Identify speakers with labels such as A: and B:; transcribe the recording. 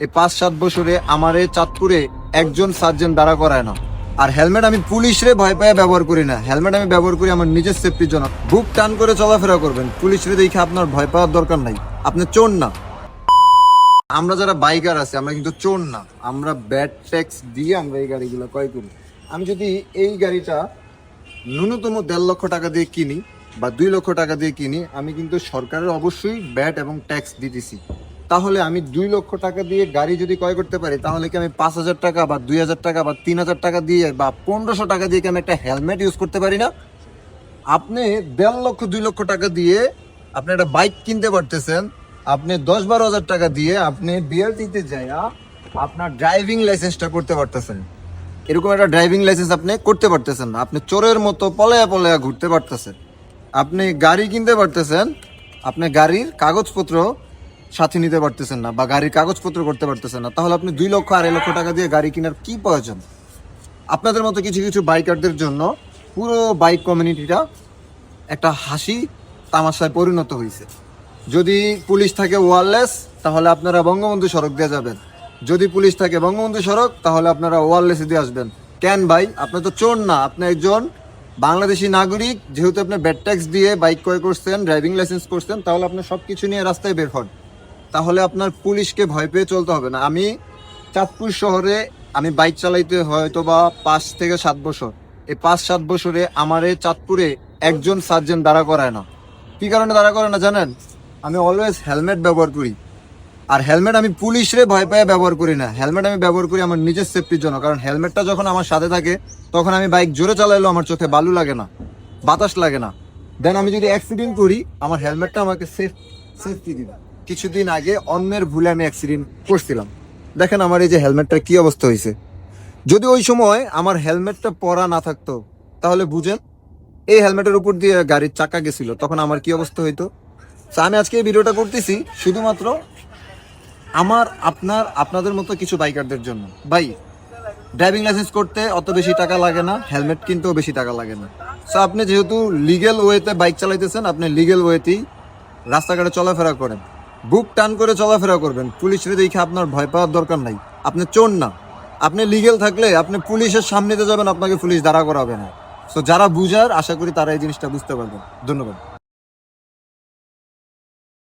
A: এই 5-7 বছরে আমারে চাঁদপুরে একজন সার্জেন্ট দাঁড়া করায় না। আর হেলমেট আমি পুলিশরে ভয় পায় ব্যবহার করি না, হেলমেট আমি ব্যবহার করি আমার নিজের সেফটির জন্য। বুক টান করে চলাফেরা করবেন, পুলিশরে দেখে আপনার ভয় পাওয়ার দরকার নাই। আপনি চোর না। আমরা যারা বাইকার আছে আমরা কিন্তু চোর না, আমরা ব্যাড ট্যাক্স দিয়ে আমরা এই গাড়িগুলো ক্রয় করি। আমি যদি এই গাড়িটা ন্যূনতম 1.5 লক্ষ টাকা দিয়ে কিনি বা 2 লক্ষ টাকা দিয়ে কিনি, আমি কিন্তু সরকারের অবশ্যই ব্যাট এবং ট্যাক্স দিতেছি। তাহলে আমি 2 লক্ষ টাকা দিয়ে গাড়ি যদি ক্রয় করতে পারি, তাহলে কি আমি 5,000 টাকা বা 2,000 টাকা বা 3,000 টাকা দিয়ে বা 1,500 টাকা দিয়ে কি আমি একটা হেলমেট ইউজ করতে পারি না? আপনি 1.5 লক্ষ 2 লক্ষ টাকা দিয়ে আপনি একটা বাইক কিনতে পারতেছেন, আপনি 10-12 হাজার টাকা দিয়ে আপনি বিআরটিতে যাইয়া আপনার ড্রাইভিং লাইসেন্সটা করতে পারতেছেন। এরকম একটা ড্রাইভিং লাইসেন্স আপনি করতে পারতেছেন না। আপনি চোরের মতো পলায়া পলায়া ঘুরতে পারতেছেন। আপনি গাড়ি কিনতে পারতেছেন, আপনি গাড়ির কাগজপত্র সাথে নিতে পারতেছেন না বা গাড়ির কাগজপত্র করতে পারতেছেন না। তাহলে আপনি 2 লক্ষ 2.5 লক্ষ টাকা দিয়ে গাড়ি কেনার কি প্রয়োজন? আপনাদের মতো কিছু কিছু বাইকারদের জন্য পুরো বাইক কমিউনিটিটা একটা হাসি তামাশায় পরিণত হয়েছে। যদি পুলিশ থাকে ওয়্যারলেস, তাহলে আপনারা বঙ্গবন্ধু সড়ক দিয়ে যাবেন। যদি পুলিশ থাকে বঙ্গবন্ধু সড়ক, তাহলে আপনারা ওয়্যারলেসে দিয়ে আসবেন। কেন ভাই? আপনি তো চোর না, আপনি একজন বাংলাদেশি নাগরিক। যেহেতু আপনি ব্যাড ট্যাক্স দিয়ে বাইক ক্রয় করছেন, ড্রাইভিং লাইসেন্স করছেন, তাহলে আপনি সব কিছু নিয়ে রাস্তায় বের হন। তাহলে আপনার পুলিশকে ভয় পেয়ে চলতে হবে না। আমি চাঁদপুর শহরে আমি বাইক চালাইতে হয়তো বা 5 থেকে 7 বছর। এই 5-7 বছরে আমারে চাঁদপুরে একজন সার্জেন্ট দাঁড়া করায় না। কি কারণে দাঁড়া করে না জানেন? আমি অলওয়েজ হেলমেট ব্যবহার করি। আর হেলমেট আমি পুলিশরে ভয় পায় ব্যবহার করি না, হেলমেট আমি ব্যবহার করি আমার নিজের সেফটির জন্য। কারণ হেলমেটটা যখন আমার সাথে থাকে, তখন আমি বাইক জোরে চালাইলেও আমার চোখে বালু লাগে না, বাতাস লাগে না। দেন আমি যদি অ্যাক্সিডেন্ট করি, আমার হেলমেটটা আমাকে সেফটি দিবে। কিছুদিন আগে অন্যের ভুলে আমি অ্যাক্সিডেন্ট করছিলাম, দেখেন আমার এই যে হেলমেটটার কি অবস্থা হয়েছে। যদি ওই সময় আমার হেলমেটটা পরা না থাকতো, তাহলে বুঝেন এই হেলমেটের উপর দিয়ে গাড়ির চাকা গেছিল, তখন আমার কি অবস্থা হইতো। তো আমি আজকে এই ভিডিওটা করতেছি শুধুমাত্র আপনাদের মতো কিছু বাইকারদের জন্য। ভাই, ড্রাইভিং লাইসেন্স করতে অত বেশি টাকা লাগে না, হেলমেট কিনতেও বেশি টাকা লাগে না। সো আপনি যেহেতু লিগেল ওয়েতে বাইক চালাইতেছেন, আপনি লিগেল ওয়েতেই রাস্তাঘাটে চলাফেরা করেন। বুক টান করে চলাফেরা করবেন, পুলিশরে দেখে আপনার ভয় পাওয়ার দরকার নাই। আপনি চোর না। আপনি লিগেল থাকলে আপনি পুলিশের সামনেতে যাবেন, আপনাকে পুলিশ দাঁড়া করাবে না। সো যারা বুঝার, আশা করি তারা এই জিনিসটা বুঝতে পারবেন। ধন্যবাদ।